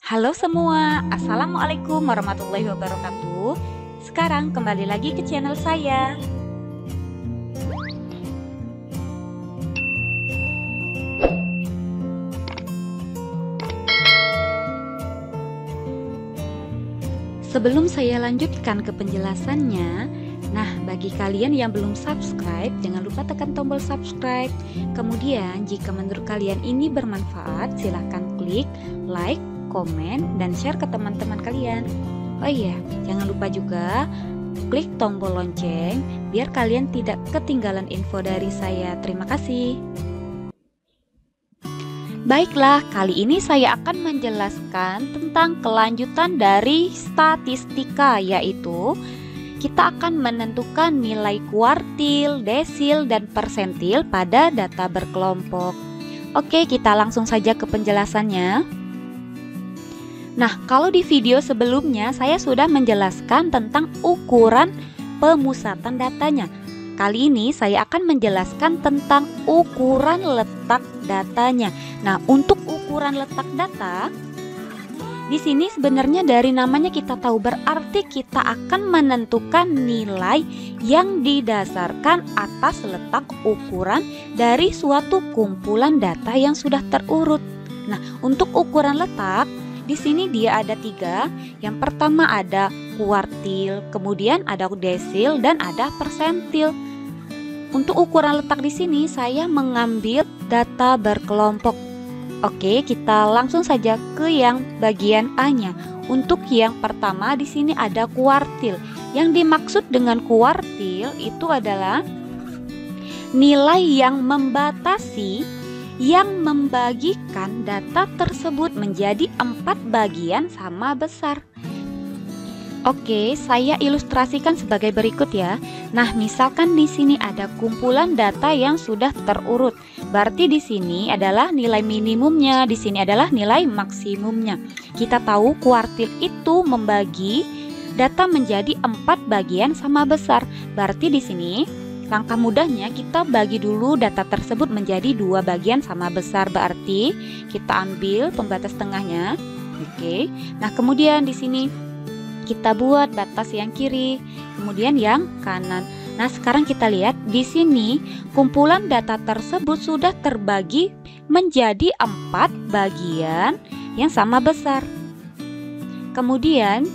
Halo semua, Assalamualaikum warahmatullahi wabarakatuh. Sekarang kembali lagi ke channel saya. Sebelum saya lanjutkan ke penjelasannya, nah bagi kalian yang belum subscribe, jangan lupa tekan tombol subscribe. Kemudian jika menurut kalian ini bermanfaat, silahkan klik like, komen, dan share ke teman-teman kalian. Oh iya, jangan lupa juga klik tombol lonceng biar kalian tidak ketinggalan info dari saya. Terima kasih. Baiklah, kali ini saya akan menjelaskan tentang kelanjutan dari statistika, yaitu kita akan menentukan nilai kuartil, desil, dan persentil pada data berkelompok. Oke, kita langsung saja ke penjelasannya. Nah, kalau di video sebelumnya saya sudah menjelaskan tentang ukuran pemusatan datanya. Kali ini saya akan menjelaskan tentang ukuran letak datanya. Nah, untuk ukuran letak data, di sini sebenarnya dari namanya kita tahu berarti kita akan menentukan nilai yang didasarkan atas letak ukuran dari suatu kumpulan data yang sudah terurut. Nah, untuk ukuran letak di sini dia ada 3. Yang pertama ada kuartil, kemudian ada desil, dan ada persentil. Untuk ukuran letak di sini saya mengambil data berkelompok. Oke, kita langsung saja ke yang bagian A-nya. Untuk yang pertama di sini ada kuartil. Yang dimaksud dengan kuartil itu adalah nilai yang membatasi, yang membagikan data tersebut menjadi 4 bagian sama besar. Oke, saya ilustrasikan sebagai berikut ya. Nah, misalkan di sini ada kumpulan data yang sudah terurut. Berarti di sini adalah nilai minimumnya, di sini adalah nilai maksimumnya. Kita tahu kuartil itu membagi data menjadi 4 bagian sama besar. Berarti di sini langkah mudahnya kita bagi dulu data tersebut menjadi 2 bagian sama besar. Berarti kita ambil pembatas tengahnya. Oke. Nah, kemudian di sini kita buat batas yang kiri, kemudian yang kanan. Nah, sekarang kita lihat di sini kumpulan data tersebut sudah terbagi menjadi 4 bagian yang sama besar. Kemudian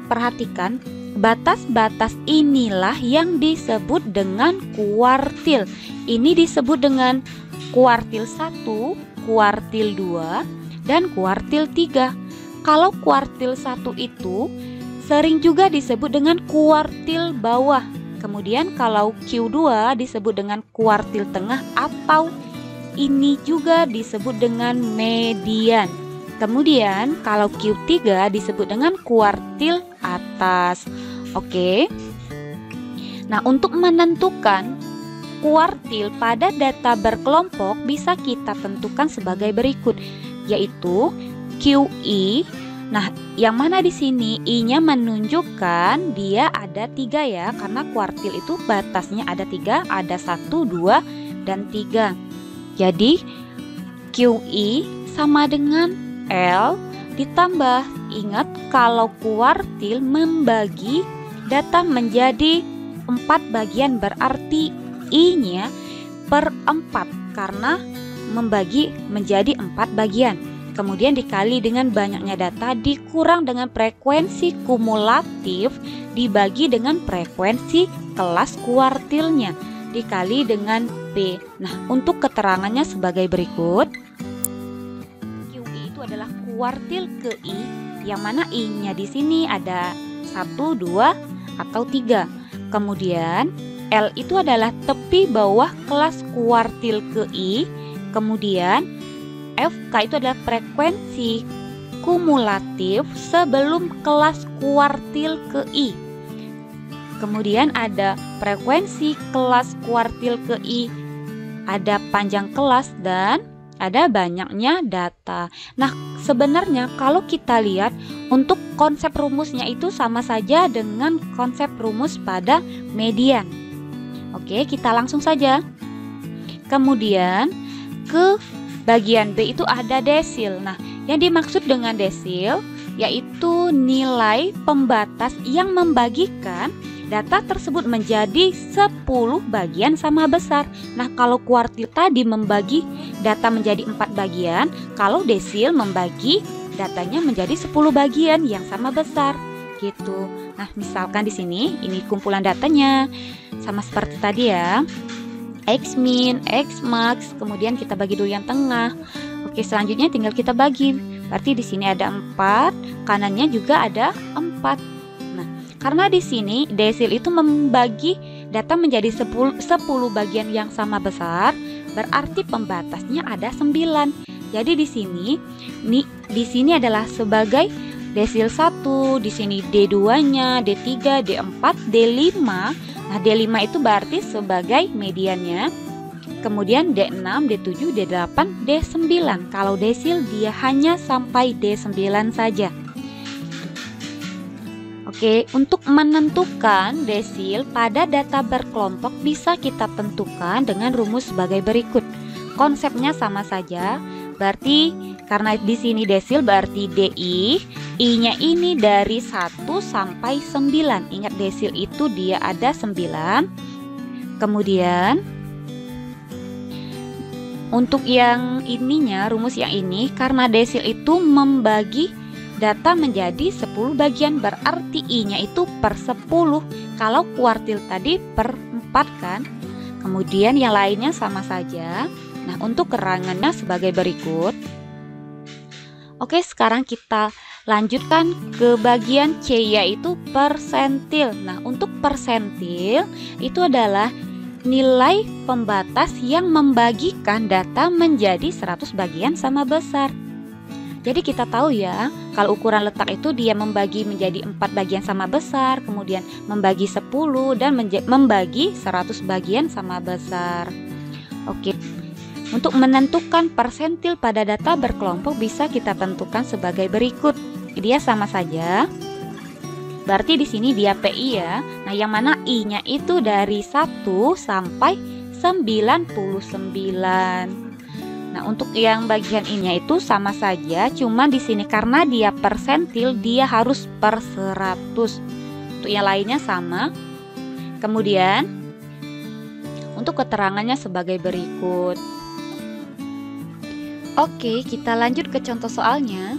perhatikan batas-batas inilah yang disebut dengan kuartil. Ini disebut dengan kuartil 1, kuartil 2, dan kuartil 3. Kalau kuartil 1 itu sering juga disebut dengan kuartil bawah. Kemudian kalau Q2 disebut dengan kuartil tengah atau ini juga disebut dengan median. Kemudian kalau Q3 disebut dengan kuartil atas. Oke. Nah, untuk menentukan kuartil pada data berkelompok bisa kita tentukan sebagai berikut, yaitu QI. Nah, yang mana di sini I-nya menunjukkan dia ada 3 ya, karena kuartil itu batasnya ada 3, ada 1, 2, dan 3. Jadi QI sama dengan L ditambah, ingat kalau kuartil membagi data menjadi 4 bagian, berarti I-nya per 4 karena membagi menjadi 4 bagian. Kemudian dikali dengan banyaknya data dikurang dengan frekuensi kumulatif dibagi dengan frekuensi kelas kuartilnya dikali dengan P. Nah, untuk keterangannya sebagai berikut. QI itu adalah kuartil ke I, yang mana I-nya di sini ada 1, 2, atau 3. Kemudian L itu adalah tepi bawah kelas kuartil ke I. Kemudian FK itu adalah frekuensi kumulatif sebelum kelas kuartil ke I. Kemudian ada frekuensi kelas kuartil ke I, ada panjang kelas, dan ada banyaknya data. Nah, sebenarnya kalau kita lihat untuk konsep rumusnya itu sama saja dengan konsep rumus pada median. Oke, kita langsung saja. Kemudian ke bagian B itu ada desil. Nah, Yang dimaksud dengan desil yaitu nilai pembatas yang membagikan data tersebut menjadi 10 bagian sama besar. Nah, kalau kuartil tadi membagi data menjadi 4 bagian, kalau desil membagi datanya menjadi 10 bagian yang sama besar gitu. Nah, misalkan di sini ini kumpulan datanya sama seperti tadi ya. X min, X max, kemudian kita bagi dulu yang tengah. Oke, selanjutnya tinggal kita bagi. Berarti di sini ada 4, kanannya juga ada 4. Nah, karena di sini desil itu membagi data menjadi 10 bagian yang sama besar, berarti pembatasnya ada 9. Jadi di sini adalah sebagai desil 1, di sini D2-nya, D3, D4, D5. Nah, D5 itu berarti sebagai mediannya. Kemudian D6, D7, D8, D9. Kalau desil dia hanya sampai D9 saja. Oke, untuk menentukan desil pada data berkelompok bisa kita tentukan dengan rumus sebagai berikut. Konsepnya sama saja. Berarti karena di sini desil berarti DI, I-nya ini dari 1 sampai 9. Ingat desil itu dia ada 9. Kemudian untuk yang ininya, rumus yang ini, karena desil itu membagi data menjadi 10 bagian, berarti I-nya itu per 10. Kalau kuartil tadi per 4 kan. Kemudian yang lainnya sama saja. Nah, untuk keterangannya sebagai berikut. Oke, sekarang kita lanjutkan ke bagian C, yaitu persentil. Nah, untuk persentil itu adalah nilai pembatas yang membagikan data menjadi 100 bagian sama besar. Jadi kita tahu ya, kalau ukuran letak itu dia membagi menjadi 4 bagian sama besar, kemudian membagi 10 dan membagi 100 bagian sama besar. Oke. Untuk menentukan persentil pada data berkelompok bisa kita tentukan sebagai berikut. Dia sama saja. Berarti di sini dia PI ya. Nah, yang mana I-nya itu dari 1 sampai 99. Nah, untuk yang bagian I-nya itu sama saja, cuma di sini karena dia persentil dia harus per 100. Untuk yang lainnya sama. Kemudian untuk keterangannya sebagai berikut. Oke, kita lanjut ke contoh soalnya.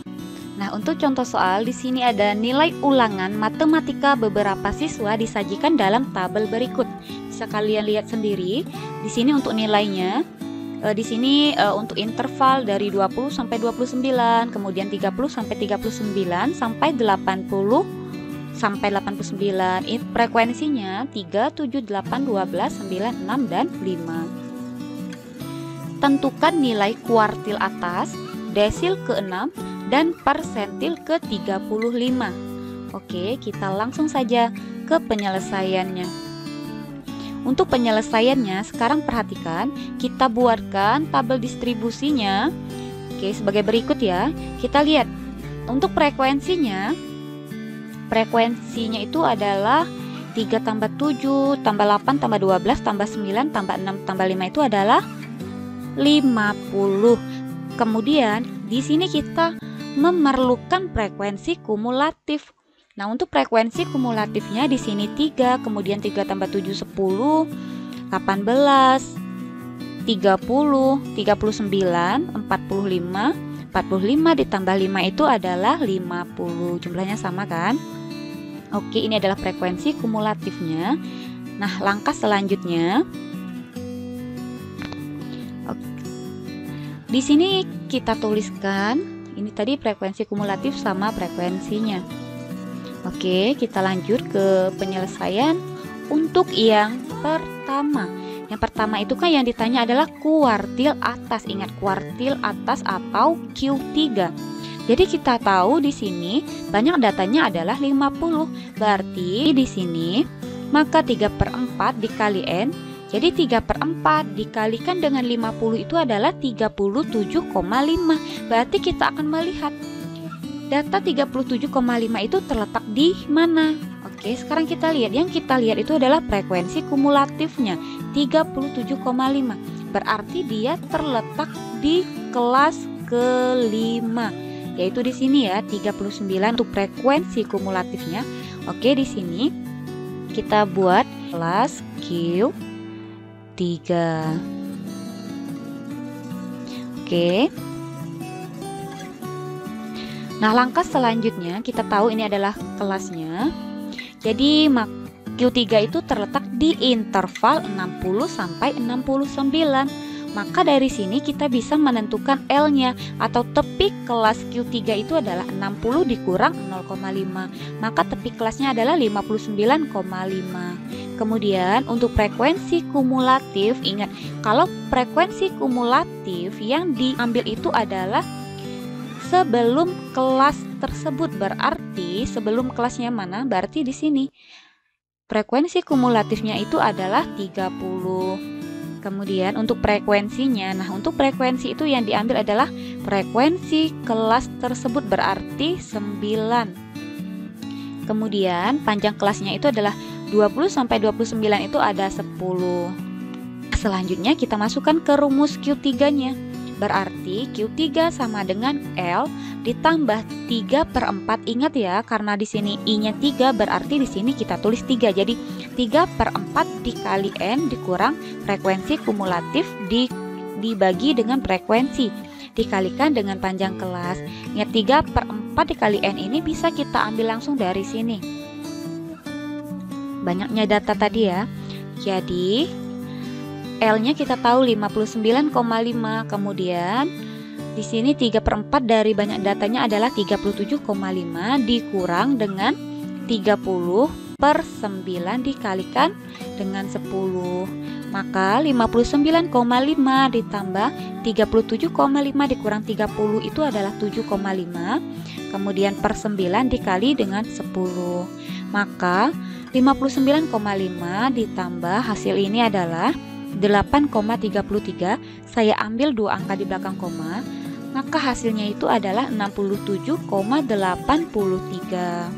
Nah, untuk contoh soal di sini ada nilai ulangan matematika beberapa siswa disajikan dalam tabel berikut. Bisa kalian lihat sendiri. Di sini untuk nilainya, di sini untuk interval dari 20 sampai 29, kemudian 30 sampai 39 sampai 80 sampai 89. Frekuensinya 3, 7, 8, 12, 9, 6 dan 5. Tentukan nilai kuartil atas, desil ke-6, dan persentil ke-35. Oke, kita langsung saja ke penyelesaiannya. Untuk penyelesaiannya, sekarang perhatikan, kita buatkan tabel distribusinya. Oke, sebagai berikut ya. Kita lihat, untuk frekuensinya itu adalah 3 tambah 7, tambah 8, tambah 12, tambah 9, tambah 6, tambah 5 itu adalah 50. Kemudian di sini kita memerlukan frekuensi kumulatif. Nah, untuk frekuensi kumulatifnya di sini 3, kemudian 3 tambah 7 10, 18, 30, 39, 45, 45 ditambah 5 itu adalah 50. Jumlahnya sama kan? Oke, ini adalah frekuensi kumulatifnya. Nah, langkah selanjutnya di sini kita tuliskan ini tadi frekuensi kumulatif sama frekuensinya. Oke, kita lanjut ke penyelesaian. Untuk yang pertama. Yang pertama itu kan yang ditanya adalah kuartil atas. Ingat, kuartil atas atau Q3. Jadi kita tahu di sini banyak datanya adalah 50. Berarti di sini maka 3/4 dikali N. Jadi 3/4 dikalikan dengan 50 itu adalah 37,5. Berarti kita akan melihat data 37,5 itu terletak di mana. Oke, sekarang kita lihat. Yang kita lihat itu adalah frekuensi kumulatifnya 37,5. Berarti dia terletak di kelas ke-5. yaitu di sini ya, 39 untuk frekuensi kumulatifnya. Oke, di sini kita buat kelas Q3. Oke. Nah, langkah selanjutnya kita tahu ini adalah kelasnya. Jadi Q3 itu terletak di interval 60 sampai 69. Maka dari sini kita bisa menentukan L-nya atau tepi kelas Q3 itu adalah 60 dikurang 0,5. Maka tepi kelasnya adalah 59,5. Kemudian untuk frekuensi kumulatif, ingat kalau frekuensi kumulatif yang diambil itu adalah sebelum kelas tersebut, berarti sebelum kelasnya mana? Berarti di sini frekuensi kumulatifnya itu adalah 30. Kemudian untuk frekuensinya, nah untuk frekuensi itu yang diambil adalah frekuensi kelas tersebut, berarti 9. Kemudian panjang kelasnya itu adalah 20 sampai 29 itu ada 10. Selanjutnya kita masukkan ke rumus Q3-nya. Berarti Q3 sama dengan L ditambah 3/4. Ingat ya, karena di sini I-nya 3, berarti di sini kita tulis 3. Jadi 3/4 dikali N dikurang frekuensi kumulatif dibagi dengan frekuensi dikalikan dengan panjang kelas. Ingat 3/4 dikali N ini bisa kita ambil langsung dari sini. Banyaknya data tadi ya. Jadi L-nya kita tahu 59,5. Kemudian di sini 3/4 dari banyak datanya adalah 37,5 dikurang dengan 30/9 dikalikan dengan 10. Maka 59,5 ditambah 37,5 dikurang 30 itu adalah 7,5. Kemudian per 9 dikali dengan 10. Maka 59,5 ditambah hasil ini adalah 8,33. Saya ambil 2 angka di belakang koma, maka hasilnya itu adalah 67,83.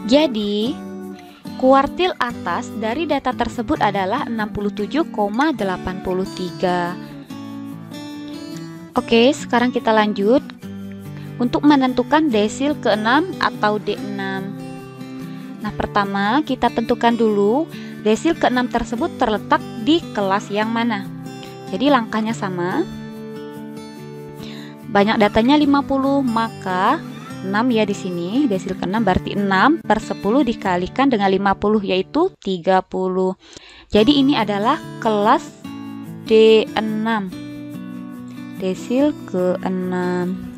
Jadi kuartil atas dari data tersebut adalah 67,83. Oke, sekarang kita lanjut untuk menentukan desil ke-6 atau D6. Nah, pertama kita tentukan dulu desil ke-6 tersebut terletak di kelas yang mana. Jadi langkahnya sama. Banyak datanya 50, maka 6 ya di sini. Desil ke-6 berarti 6/10 dikalikan dengan 50 yaitu 30. Jadi ini adalah kelas D6. Desil ke-6.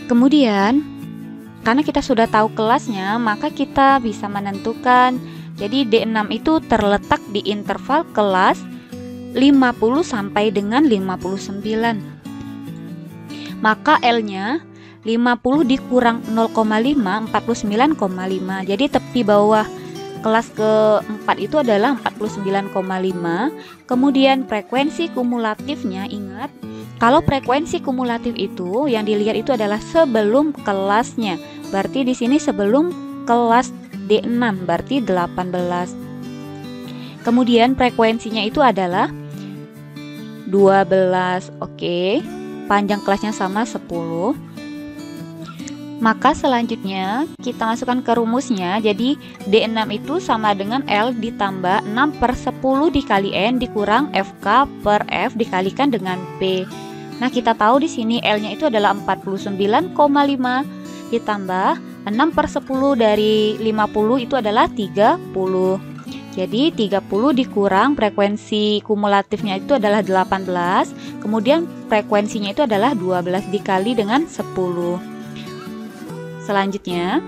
Kemudian karena kita sudah tahu kelasnya, maka kita bisa menentukan. Jadi D6 itu terletak di interval kelas 50 sampai dengan 59. Maka L-nya 50 dikurang 0,5, 49,5. Jadi tepi bawah kelas keempat itu adalah 49,5. Kemudian frekuensi kumulatifnya, ingat kalau frekuensi kumulatif itu yang dilihat itu adalah sebelum kelasnya. Berarti di sini sebelum kelas D6 berarti 18. Kemudian frekuensinya itu adalah 12. Oke. Panjang kelasnya sama 10. Maka selanjutnya kita masukkan ke rumusnya. Jadi D6 itu sama dengan L ditambah 6/10 dikali N dikurang FK per F dikalikan dengan P. Nah, kita tahu di sini L-nya itu adalah 49,5 ditambah 6/10 dari 50 itu adalah 30. Jadi 30 dikurang frekuensi kumulatifnya itu adalah 18. Kemudian frekuensinya itu adalah 12 dikali dengan 10. Selanjutnya,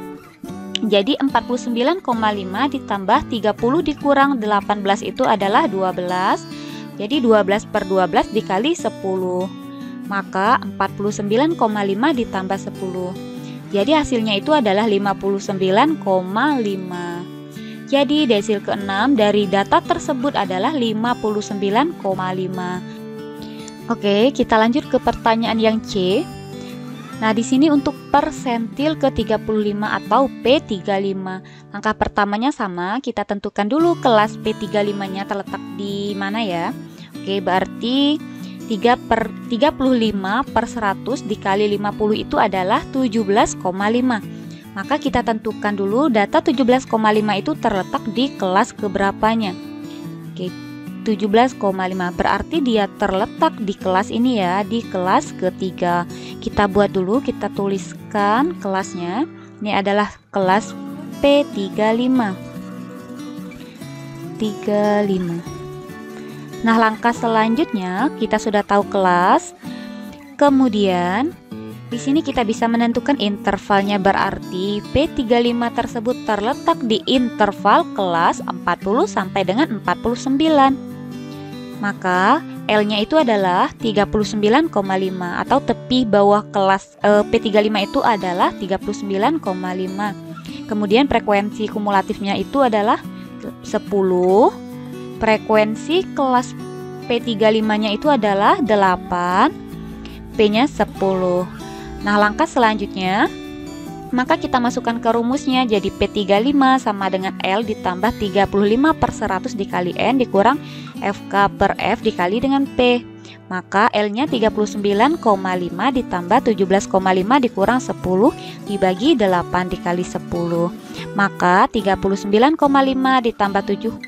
jadi 49,5 ditambah 30 dikurang 18 itu adalah 12. Jadi 12/12 dikali 10. Maka 49,5 ditambah 10. Jadi hasilnya itu adalah 59,5. Jadi desil ke-6 dari data tersebut adalah 59,5. Oke, kita lanjut ke pertanyaan yang C. Nah, di sini untuk persentil ke-35 atau P35. Langkah pertamanya sama, kita tentukan dulu kelas P35-nya terletak di mana ya. Oke, Oke, berarti 35/100 dikali 50 itu adalah 17,5. Maka kita tentukan dulu data 17,5 itu terletak di kelas keberapanya. Oke, 17,5 berarti dia terletak di kelas ini ya, di kelas ketiga. Kita buat dulu, kita tuliskan kelasnya. Ini adalah kelas P35. 35. Nah, langkah selanjutnya kita sudah tahu kelas. Kemudian di sini kita bisa menentukan intervalnya, berarti P35 tersebut terletak di interval kelas 40 sampai dengan 49. Maka L-nya itu adalah 39,5 atau tepi bawah kelas P35 itu adalah 39,5. Kemudian frekuensi kumulatifnya itu adalah 10. Frekuensi kelas P35-nya itu adalah 8, P-nya 10. Nah, langkah selanjutnya, maka kita masukkan ke rumusnya. Jadi P35 sama dengan L ditambah 35/100 dikali N dikurang FK per F dikali dengan P. Maka L-nya 39,5 ditambah 17,5 dikurang 10 dibagi 8 dikali 10. Maka 39,5 ditambah 7,5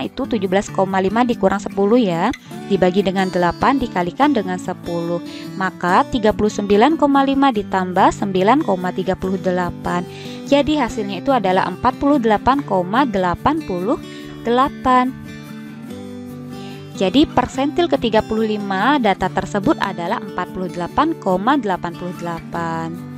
itu 17,5 dikurang 10 ya, dibagi dengan 8 dikalikan dengan 10. Maka 39,5 ditambah 9,38. Jadi hasilnya itu adalah 48,88. Jadi persentil ke-35 data tersebut adalah 48,88.